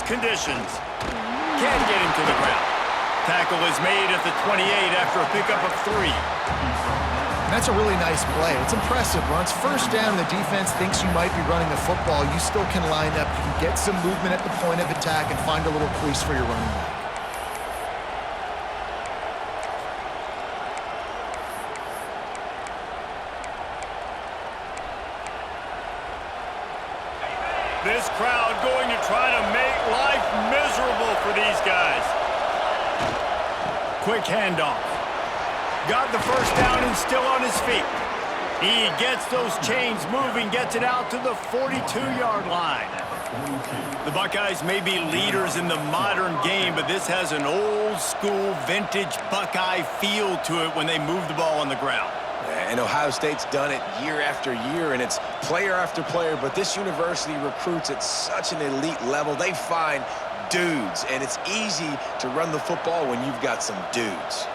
conditions. Can't get him to the ground. Tackle is made at the 28 after a pickup of 3. That's a really nice play. It's impressive. Once first down, the defense thinks you might be running the football. You still can line up. You can get some movement at the point of attack and find a little crease for your running back. This crowd going to try to make life miserable for these guys. Quick handoff. Got the first down and still on his feet. He gets those chains moving, gets it out to the 42-yard line. The Buckeyes may be leaders in the modern game, but this has an old-school, vintage Buckeye feel to it when they move the ball on the ground. And Ohio State's done it year after year, and it's player after player, but this university recruits at such an elite level. They find dudes, and it's easy to run the football when you've got some dudes.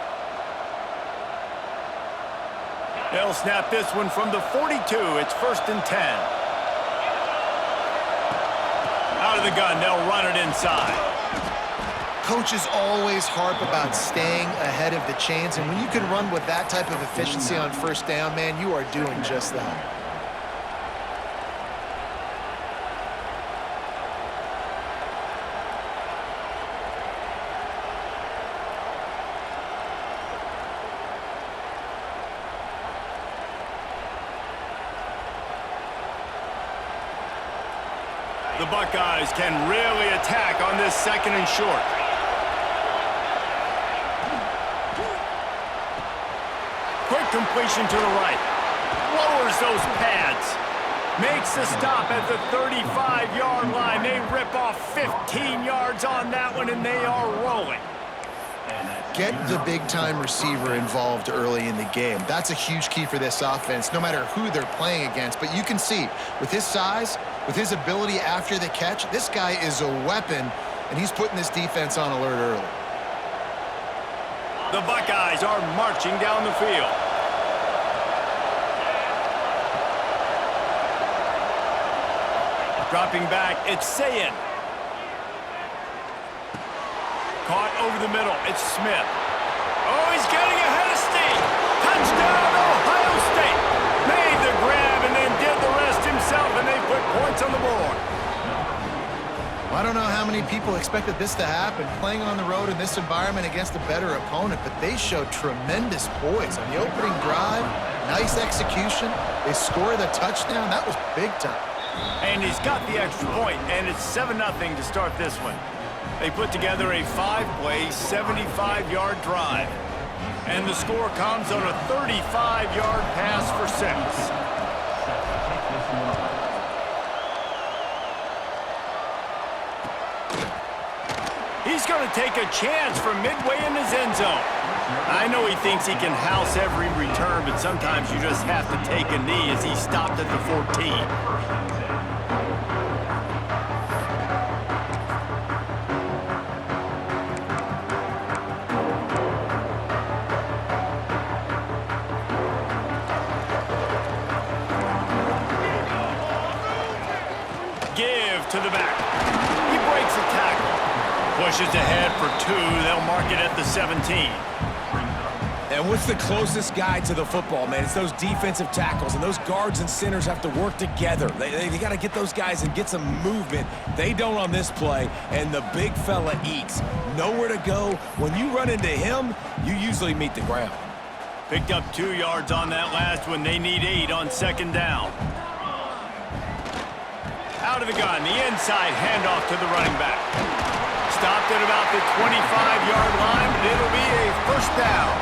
They'll snap this one from the 42. It's 1st and 10. Out of the gun, they'll run it inside. Coaches always harp about staying ahead of the chains, and when you can run with that type of efficiency on first down, man, you are doing just that. The Buckeyes can really attack on this 2nd and short. Quick completion to the right. Lowers those pads. Makes the stop at the 35-yard line. They rip off 15 yards on that one, and they are rolling. Get the big-time receiver involved early in the game. That's a huge key for this offense, no matter who they're playing against. But you can see, with his size, with his ability after the catch, this guy is a weapon, and he's putting this defense on alert early. The Buckeyes are marching down the field. Dropping back, it's Sayin. Caught over the middle, it's Smith. Oh, he's getting ahead of State. Touchdown, Ohio State. Made the grab and then did the rest himself, and they put points on the board. Well, I don't know how many people expected this to happen, playing on the road in this environment against a better opponent, but they showed tremendous poise on the opening drive. Nice execution. They score the touchdown. That was big time. And he's got the extra point, and it's 7-0 to start this one. They put together a 5-play, 75-yard drive. And the score comes on a 35-yard pass for 6. He's going to take a chance from midway in his end zone. I know he thinks he can house every return, but sometimes you just have to take a knee as he stopped at the 14. To the back. He breaks a tackle. Pushes ahead for 2. They'll mark it at the 17. And what's the closest guy to the football, man? It's those defensive tackles, and those guards and centers have to work together. They got to get those guys and get some movement. They don't on this play, and the big fella eats. Nowhere to go. When you run into him, you usually meet the ground. Picked up 2 yards on that last one. They need 8 on 2nd down. Out of the gun, the inside handoff to the running back. Stopped at about the 25-yard line, but it'll be a 1st down.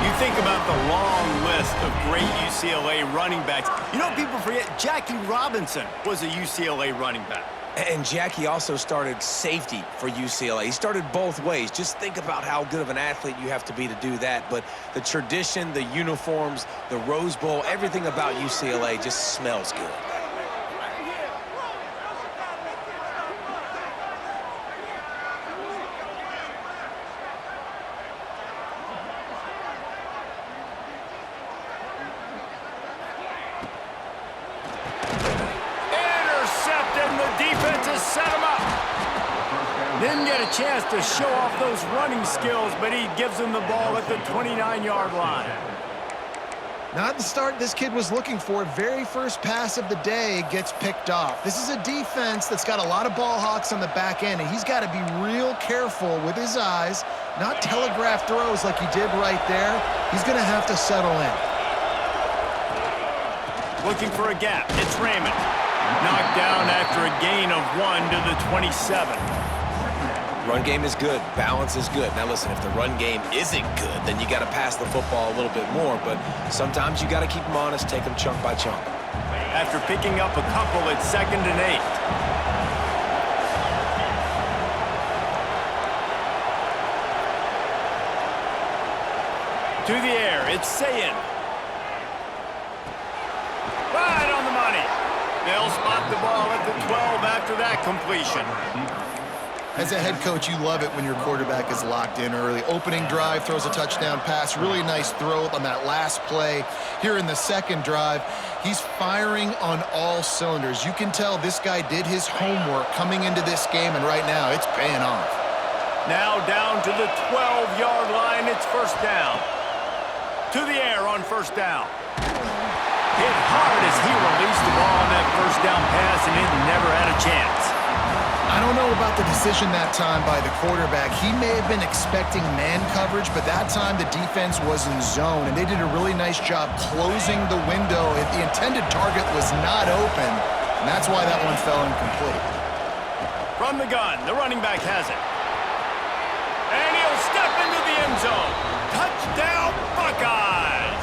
You think about the long list of great UCLA running backs. You know, people forget Jackie Robinson was a UCLA running back. And Jackie also started safety for UCLA. He started both ways. Just think about how good of an athlete you have to be to do that. But the tradition, the uniforms, the Rose Bowl, everything about UCLA just smells good. Set him up. Didn't get a chance to show off those running skills, but he gives him the ball at the 29-yard line. Not the start this kid was looking for. Very first pass of the day gets picked off. This is a defense that's got a lot of ball hawks on the back end, and he's got to be real careful with his eyes, not telegraph throws like he did right there. He's going to have to settle in. Looking for a gap. It's Raymond. Knocked down after a gain of 1 to the 27. Run game is good. Balance is good. Now listen, if the run game isn't good, then you got to pass the football a little bit more. But sometimes you got to keep them honest, take them chunk by chunk. After picking up a couple, it's 2nd and 8. To the air, it's Sayin. Right on the money. They'll spot the ball at the 12 after that completion. As a head coach, you love it when your quarterback is locked in early. Opening drive, throws a touchdown pass. Really nice throw on that last play. Here in the second drive, he's firing on all cylinders. You can tell this guy did his homework coming into this game, and right now it's paying off. Now down to the 12-yard line. It's 1st down. To the air on 1st down. Hit hard as he released the ball on that 1st down pass, and it never had a chance. I don't know about the decision that time by the quarterback. He may have been expecting man coverage, but that time the defense was in zone, and they did a really nice job closing the window. The intended target was not open, and that's why that one fell incomplete. From the gun, the running back has it. And he'll step into the end zone. Touchdown, Buckeyes!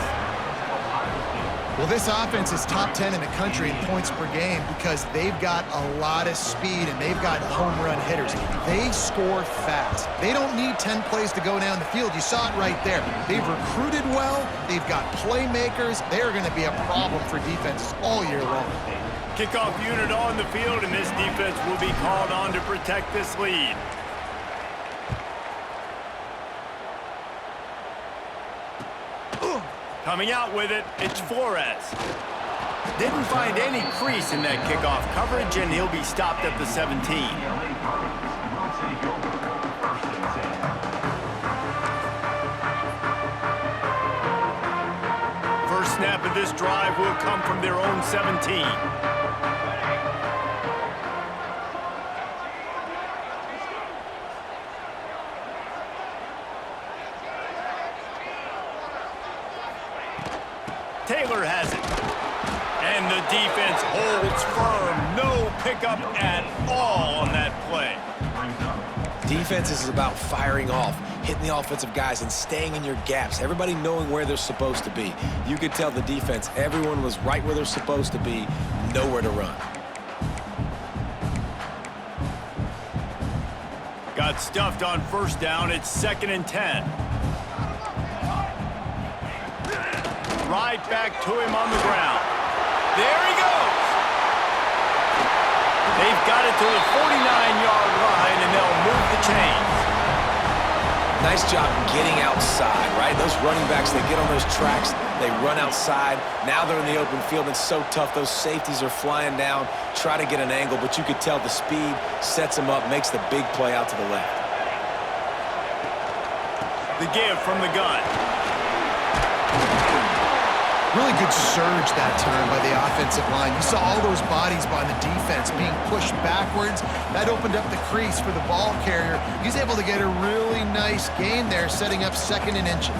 Well, this offense is top 10 in the country in points per game because they've got a lot of speed and they've got home run hitters. They score fast. They don't need 10 plays to go down the field. You saw it right there. They've recruited well. They've got playmakers. They're going to be a problem for defenses all year long. Kickoff unit on the field, and this defense will be called on to protect this lead. Coming out with it, it's Flores. Didn't find any crease in that kickoff coverage, and he'll be stopped at the 17. First snap of this drive will come from their own 17. Taylor has it. And the defense holds firm. No pickup at all on that play. Defense is about firing off, hitting the offensive guys, and staying in your gaps. Everybody knowing where they're supposed to be. You could tell the defense, everyone was right where they're supposed to be, nowhere to run. Got stuffed on 1st down. It's 2nd and 10. Right back to him on the ground. There he goes. They've got it to the 49-yard line, and they'll move the chains. Nice job getting outside, right? Those running backs, they get on those tracks, they run outside. Now they're in the open field. It's so tough. Those safeties are flying down, try to get an angle, but you could tell the speed sets them up, makes the big play out to the left. The give from the gun. Really good surge that time by the offensive line. You saw all those bodies by the defense being pushed backwards. That opened up the crease for the ball carrier. He's able to get a really nice gain there, setting up 2nd and inches.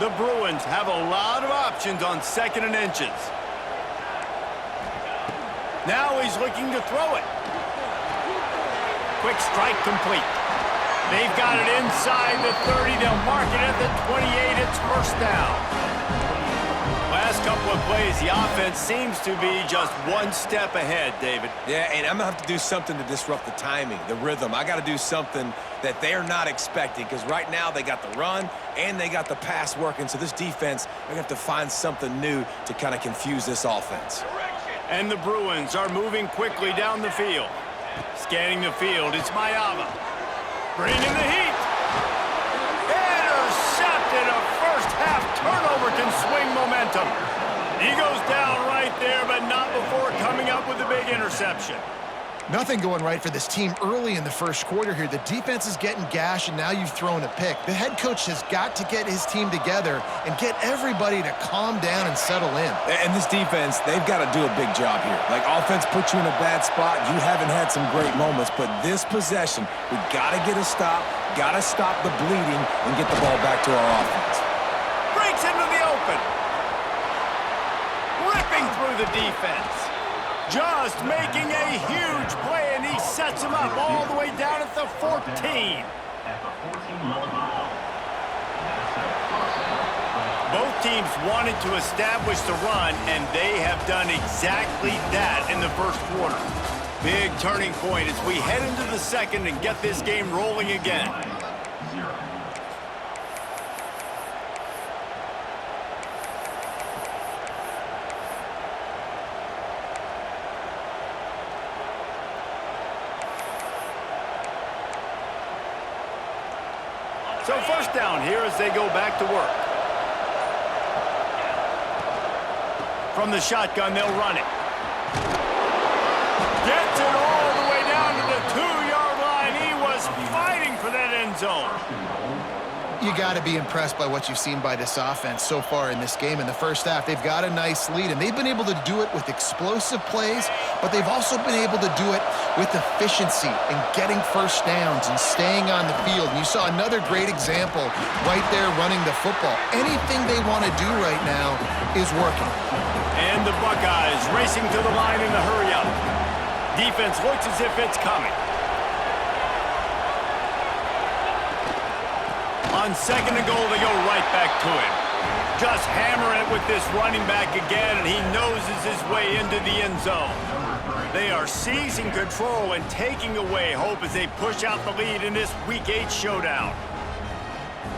The Bruins have a lot of options on 2nd and inches. Now he's looking to throw it. Quick strike complete. They've got it inside the 30. They'll mark it at the 28. It's 1st down. Last couple of plays, the offense seems to be just one step ahead, David. Yeah, and I'm going to have to do something to disrupt the timing, the rhythm. I got to do something that they're not expecting because right now they got the run and they got the pass working. So this defense, they're going to have to find something new to kind of confuse this offense. And the Bruins are moving quickly down the field. Scanning the field, it's Mayava. Bringing the heat. Intercepted, a first receiver can swing momentum. He goes down right there, but not before coming up with a big interception. Nothing going right for this team early in the first quarter here. The defense is getting gashed, and now you've thrown a pick. The head coach has got to get his team together and get everybody to calm down and settle in. And this defense, they've got to do a big job here. Like, offense put you in a bad spot. You haven't had some great moments, but this possession, we got to get a stop, got to stop the bleeding, and get the ball back to our offense. Breaks into the open. Ripping through the defense. Just making a huge play, and he sets him up all the way down at the 14. Both teams wanted to establish the run, and they have done exactly that in the first quarter. Big turning point as we head into the second and get this game rolling again. So first down here as they go back to work. From the shotgun, they'll run it. Gets it all the way down to the 2-yard line. He was fighting for that end zone. You got to be impressed by what you've seen by this offense so far in this game. In the first half, they've got a nice lead, and they've been able to do it with explosive plays, but they've also been able to do it with efficiency and getting first downs and staying on the field. And you saw another great example right there running the football. Anything they want to do right now is working. And the Buckeyes racing to the line in the hurry-up. Defense looks as if it's coming. On second and goal, they go right back to him. Just hammering it with this running back again, and he noses his way into the end zone. They are seizing control and taking away hope as they push out the lead in this Week 8 showdown.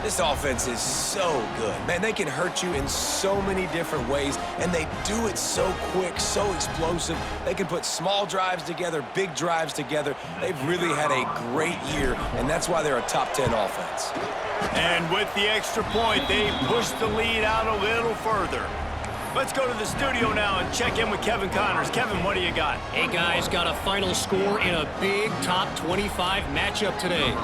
This offense is so good. Man, they can hurt you in so many different ways, and they do it so quick, so explosive. They can put small drives together, big drives together. They've really had a great year, and that's why they're a top 10 offense. And with the extra point, they push the lead out a little further. Let's go to the studio now and check in with Kevin Connors. Kevin, what do you got? Hey, guys, got a final score in a big top 25 matchup today.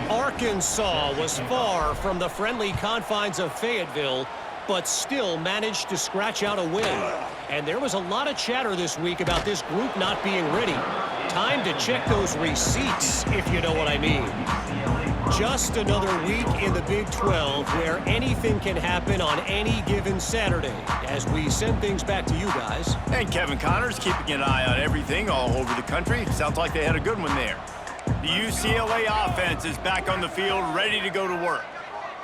Arkansas was far from the friendly confines of Fayetteville, but still managed to scratch out a win. And there was a lot of chatter this week about this group not being ready. Time to check those receipts, if you know what I mean. Just another week in the Big 12 where anything can happen on any given Saturday as we send things back to you guys. And Kevin Connors keeping an eye on everything all over the country. Sounds like they had a good one there. The UCLA offense is back on the field, ready to go to work.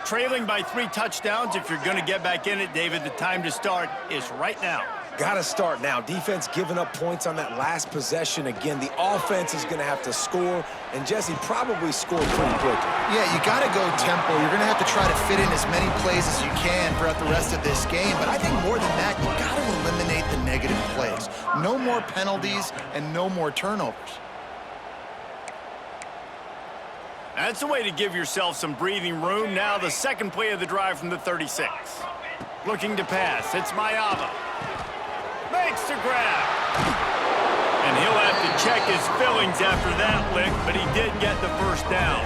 Trailing by 3 touchdowns. If you're going to get back in it, David, the time to start is right now. Got to start now. Defense giving up points on that last possession. Again, the offense is going to have to score, and Jesse probably scored pretty quickly. Yeah, you got to go tempo. You're going to have to try to fit in as many plays as you can throughout the rest of this game. But I think more than that, you got to eliminate the negative plays. No more penalties and no more turnovers. That's the way to give yourself some breathing room. Now the second play of the drive from the 36. Looking to pass. It's Mayava. Makes the grab. And he'll have to check his fillings after that lick, but he did get the first down.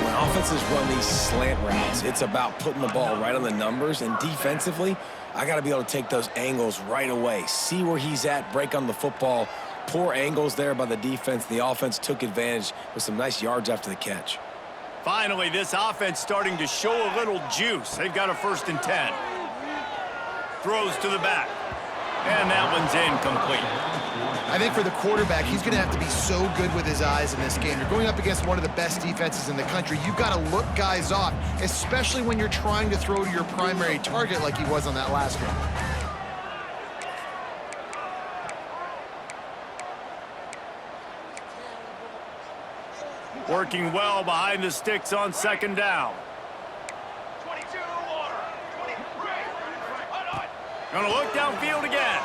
When offenses run these slant routes, it's about putting the ball right on the numbers, and defensively, I got to be able to take those angles right away. See where he's at, break on the football. Poor angles there by the defense. The offense took advantage with some nice yards after the catch. Finally, this offense starting to show a little juice. They've got a 1st and 10. Throws to the back. And that one's incomplete. I think for the quarterback, he's going to have to be so good with his eyes in this game. You're going up against one of the best defenses in the country. You've got to look guys off, especially when you're trying to throw to your primary target like he was on that last one. Working well behind the sticks on 2nd down. Gonna look downfield again.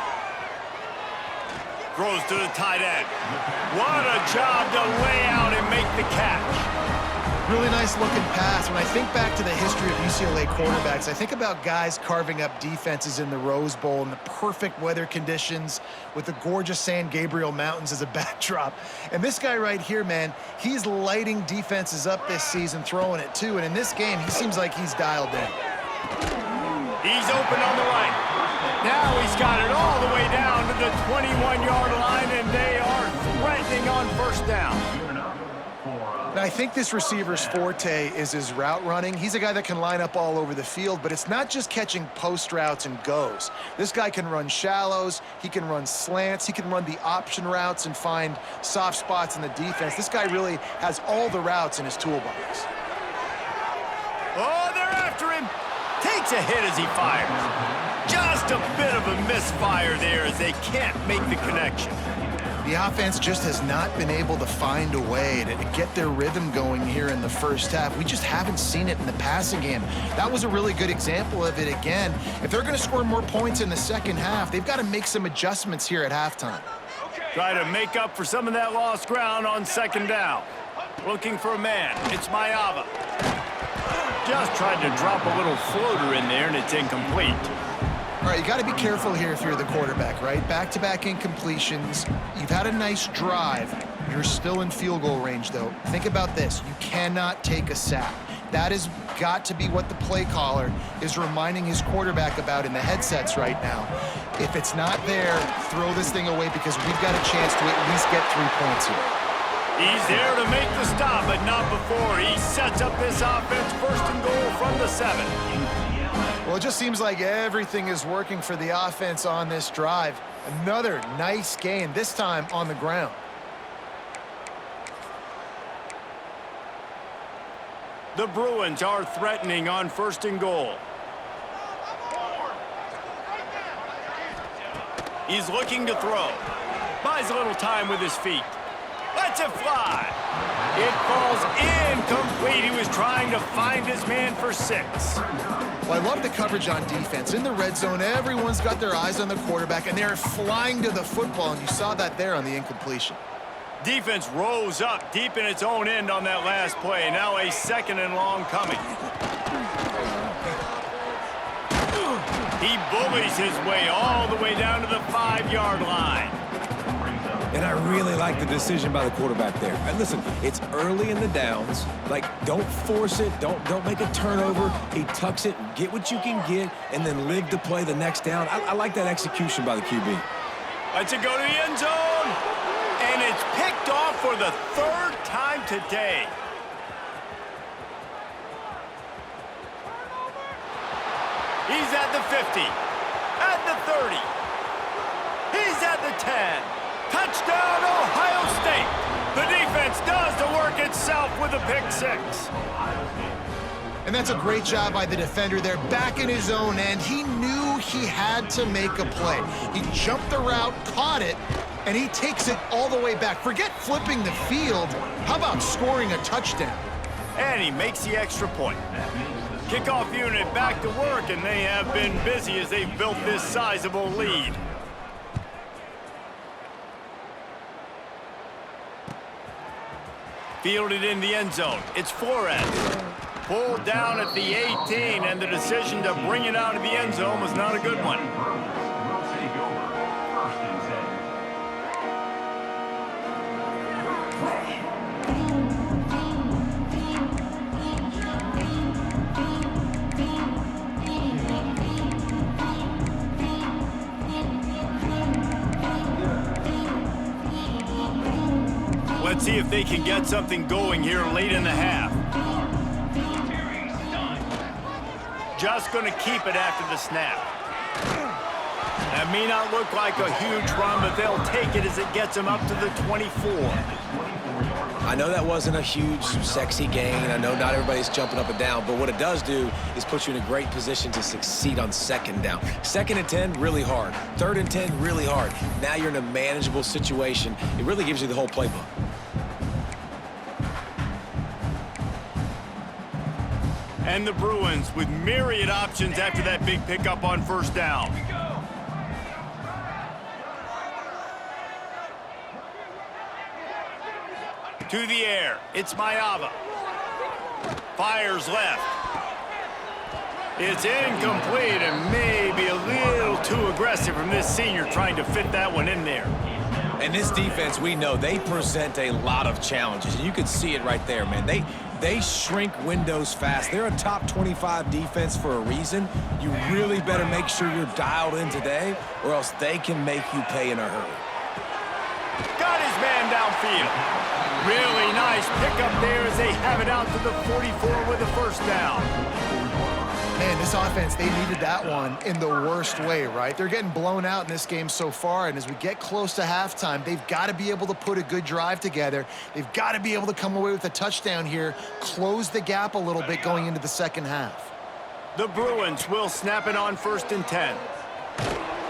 Throws to the tight end. What a job to lay out and make the catch. Really nice looking pass. When I think back to the history of UCLA quarterbacks, I think about guys carving up defenses in the Rose Bowl in the perfect weather conditions with the gorgeous San Gabriel Mountains as a backdrop. And this guy right here, man, he's lighting defenses up this season, throwing it too. And in this game, he seems like he's dialed in. He's open on the right. Now he's got it all the way down to the 21-yard line, and they are threatening on first down. And I think this receiver's forte is his route running. He's a guy that can line up all over the field, but it's not just catching post routes and goes. This guy can run shallows, he can run slants, he can run the option routes and find soft spots in the defense. This guy really has all the routes in his toolbox. Oh, they're after him. Takes a hit as he fires. Just a bit of a misfire there as they can't make the connection. The offense just has not been able to find a way to get their rhythm going here in the first half. We just haven't seen it in the passing game. That was a really good example of it again. If they're going to score more points in the second half, they've got to make some adjustments here at halftime. Try to make up for some of that lost ground on second down. Looking for a man. It's Mayava. Just tried to drop a little floater in there, and it's incomplete. All right, you got to be careful here if you're the quarterback, right? Back-to-back incompletions. You've had a nice drive. You're still in field goal range, though. Think about this. You cannot take a sack. That has got to be what the play caller is reminding his quarterback about in the headsets right now. If it's not there, throw this thing away because we've got a chance to at least get 3 points here. He's there to make the stop, but not before. He sets up this offense first and goal from the 7. Well, it just seems like everything is working for the offense on this drive. Another nice gain, this time on the ground. The Bruins are threatening on first and goal. He's looking to throw. Buys a little time with his feet. Lets it fly. It falls incomplete. He was trying to find his man for 6. Well, I love the coverage on defense. In the red zone, everyone's got their eyes on the quarterback, and they're flying to the football, and you saw that there on the incompletion. Defense rose up deep in its own end on that last play. Now a second and long coming. He bullies his way all the way down to the 5-yard line. And I really like the decision by the quarterback there. And listen, it's early in the downs. Like, don't force it. Don't make a turnover. He tucks it, get what you can get, and then live to play the next down. I like that execution by the QB. Lets it go to the end zone. And it's picked off for the 3rd time today. He's at the 50. At the 30. He's at the 10. Touchdown, Ohio State. The defense does the work itself with a pick 6. And that's a great job by the defender there, back in his own end. He knew he had to make a play. He jumped the route, caught it, and he takes it all the way back. Forget flipping the field. How about scoring a touchdown? And he makes the extra point. Kickoff unit back to work, and they have been busy as they've built this sizable lead. Fielded in the end zone. It's Flores. Pulled down at the 18, and the decision to bring it out of the end zone was not a good one. Let's see if they can get something going here late in the half. Just going to keep it after the snap. That may not look like a huge run, but they'll take it as it gets them up to the 24. I know that wasn't a huge, sexy gain. I know not everybody's jumping up and down, but what it does do is put you in a great position to succeed on second down. 2nd and 10, really hard. 3rd and 10, really hard. Now you're in a manageable situation. It really gives you the whole playbook. And the Bruins with myriad options after that big pickup on first down. To the air. It's Mayava. Fires left. It's incomplete and maybe a little too aggressive from this senior trying to fit that one in there. And this defense, we know, they present a lot of challenges. And you can see it right there, man. They shrink windows fast. They're a top 25 defense for a reason. You really better make sure you're dialed in today, or else they can make you pay in a hurry. Got his man downfield. Really nice pickup there as they have it out to the 44 with a first down. Man, this offense, they needed that one in the worst way, right? They're getting blown out in this game so far, and as we get close to halftime, they've got to be able to put a good drive together. They've got to be able to come away with a touchdown here, close the gap a little bit going into the second half. The Bruins will snap it on 1st and 10.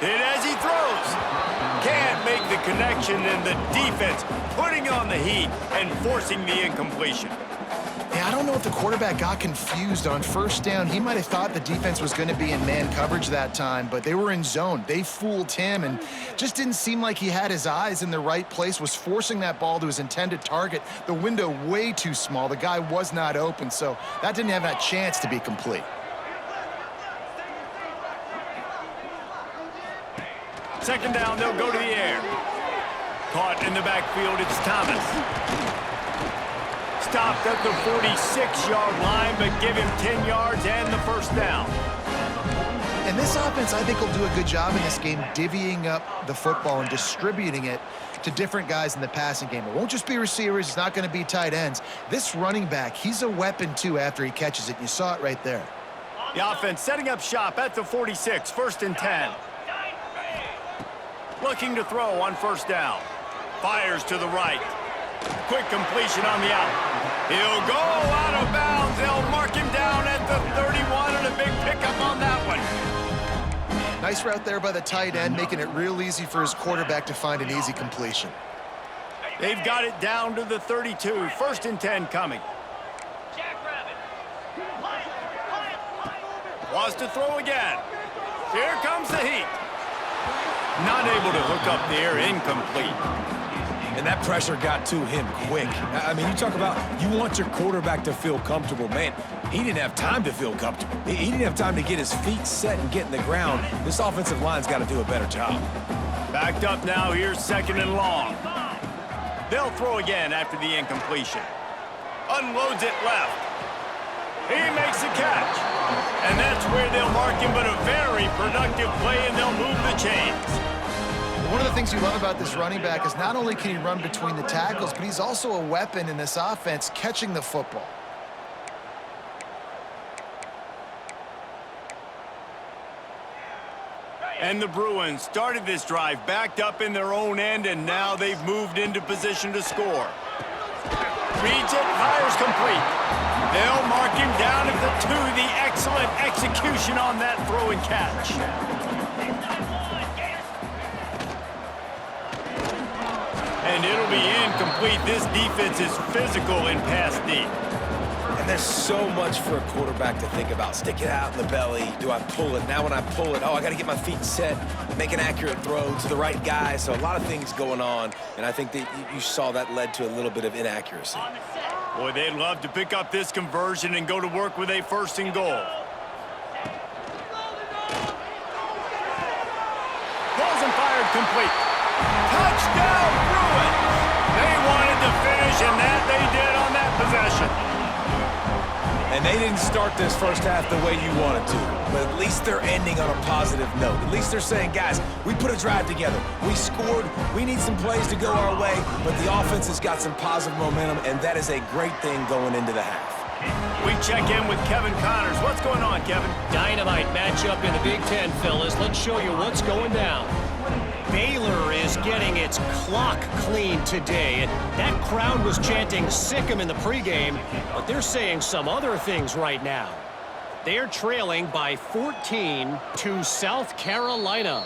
Hit as he throws. Can't make the connection, and the defense putting on the heat and forcing the incompletion. Yeah, I don't know if the quarterback got confused on 1st down. He might have thought the defense was going to be in man coverage that time, but they were in zone. They fooled him and just didn't seem like he had his eyes in the right place, was forcing that ball to his intended target. The window way too small. The guy was not open, so that didn't have that chance to be complete. Second down, they'll go to the air. Caught in the backfield, it's Thomas. Stopped at the 46-yard line, but give him 10 yards and the first down. And this offense, I think, will do a good job in this game divvying up the football and distributing it to different guys in the passing game. It won't just be receivers. It's not going to be tight ends. This running back, he's a weapon, too, after he catches it. You saw it right there. The offense setting up shop at the 46, 1st and 10. Looking to throw on 1st down. Fires to the right. Quick completion on the out. He'll go out of bounds. They'll mark him down at the 31 and a big pickup on that one. Nice route there by the tight end, making it real easy for his quarterback to find an easy completion. They've got it down to the 32. 1st and 10 coming. Wants to throw again. Here comes the heat. Not able to hook up there, incomplete. And that pressure got to him quick. I mean, you talk about you want your quarterback to feel comfortable. Man, he didn't have time to feel comfortable. He didn't have time to get his feet set and get in the ground. This offensive line's got to do a better job. Backed up now, here's 2nd and long. They'll throw again after the incompletion. Unloads it left. He makes the catch. And that's where they'll mark him, but a very productive play, and they'll move the chains. One of the things you love about this running back is not only can he run between the tackles, but he's also a weapon in this offense catching the football. And the Bruins started this drive backed up in their own end, and now they've moved into position to score. Reads it, fires complete. They'll mark him down at the 2. The excellent execution on that throw and catch. And it'll be incomplete. This defense is physical in pass deep. And there's so much for a quarterback to think about. Stick it out in the belly. Do I pull it? Now when I pull it, I got to get my feet set, make an accurate throw to the right guy. So a lot of things going on, and I think that you saw that led to a little bit of inaccuracy. Boy, they'd love to pick up this conversion and go to work with a 1st and goal. Balls and fired complete. Touchdown, Bruins! They wanted to finish, and that they did on that possession. And they didn't start this first half the way you wanted to, but at least they're ending on a positive note. At least they're saying, guys, we put a drive together. We scored. We need some plays to go our way, but the offense has got some positive momentum, and that is a great thing going into the half. We check in with Kevin Connors. What's going on, Kevin? Dynamite matchup in the Big Ten, fellas. Let's show you what's going down. Baylor is getting its clock cleaned today, and that crowd was chanting "sick 'em" in the pregame, but they're saying some other things right now. They're trailing by 14 to South Carolina.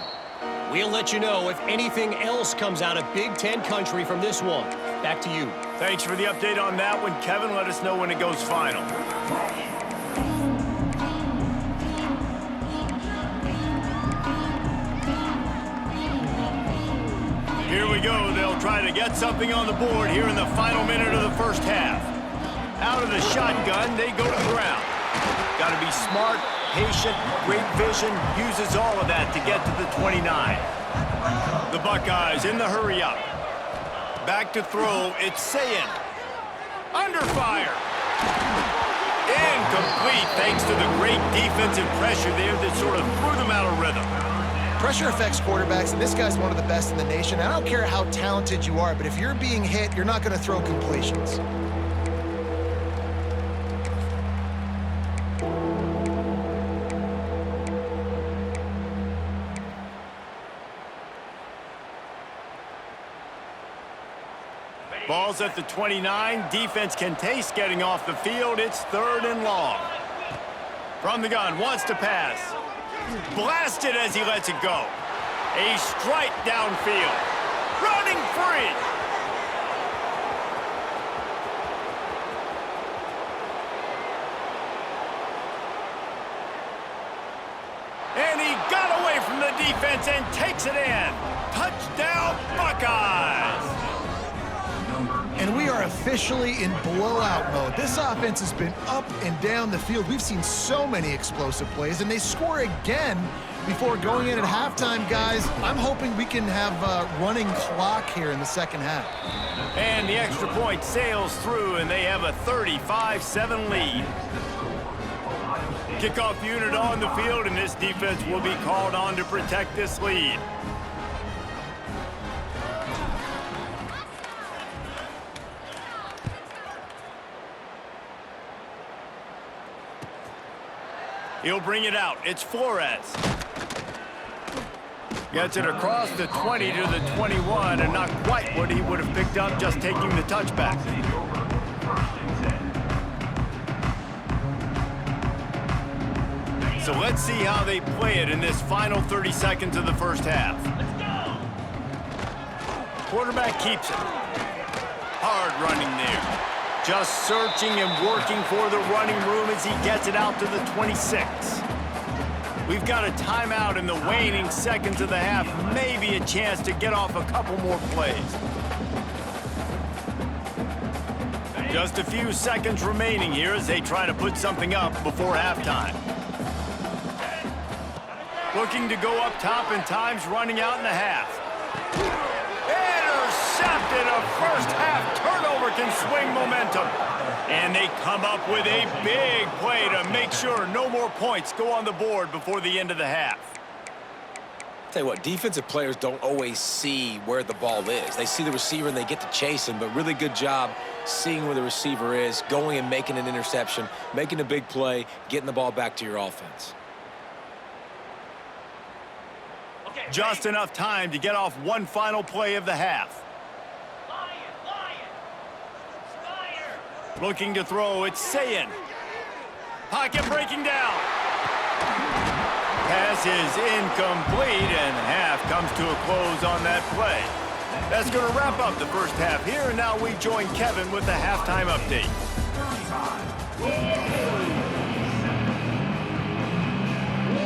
We'll let you know if anything else comes out of Big Ten country from this one. Back to you. Thanks for the update on that one, Kevin. Let us know when it goes final. Here we go. They'll try to get something on the board here in the final minute of the first half. Out of the shotgun, they go to the ground. Got to be smart, patient, great vision, uses all of that to get to the 29. The Buckeyes in the hurry up. Back to throw, it's Sayin. Under fire. Incomplete thanks to the great defensive pressure there that sort of threw them out of rhythm. Pressure affects quarterbacks, and this guy's one of the best in the nation. I don't care how talented you are, but if you're being hit, you're not going to throw completions. Ball's at the 29. Defense can taste getting off the field. It's 3rd and long. From the gun, wants to pass. Blasted as he lets it go. A strike downfield. Running free. And he got away from the defense and takes it in. Touchdown, Buckeyes. And we are officially in blowout mode. This offense has been up and down the field. We've seen so many explosive plays, and they score again before going in at halftime, guys. I'm hoping we can have a running clock here in the second half. And the extra point sails through, and they have a 35-7 lead. Kickoff unit on the field, and this defense will be called on to protect this lead. He'll bring it out. It's Flores. Gets it across the 20 to the 21, and not quite what he would have picked up just taking the touchback. So let's see how they play it in this final 30 seconds of the first half. Quarterback keeps it. Hard running there. Just searching and working for the running room as he gets it out to the 26. We've got a timeout in the waning seconds of the half. Maybe a chance to get off a couple more plays. Just a few seconds remaining here as they try to put something up before halftime. Looking to go up top, and time's running out in the half. Intercepted. A first half turnover can swing momentum. And they come up with a big play to make sure no more points go on the board before the end of the half. Tell you what, defensive players don't always see where the ball is. They see the receiver and they get to chase him, but really good job seeing where the receiver is, going and making an interception, making a big play, getting the ball back to your offense. Just enough time to get off one final play of the half. Looking to throw, it's Sayin. Pocket breaking down. Pass is incomplete, and half comes to a close on that play. That's going to wrap up the first half here, and now we join Kevin with the halftime update.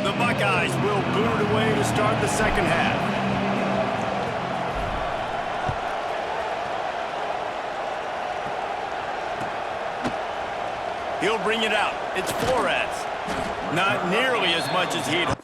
The Buckeyes will boot it away to start the second half. He'll bring it out. It's Flores. Not nearly as much as he'd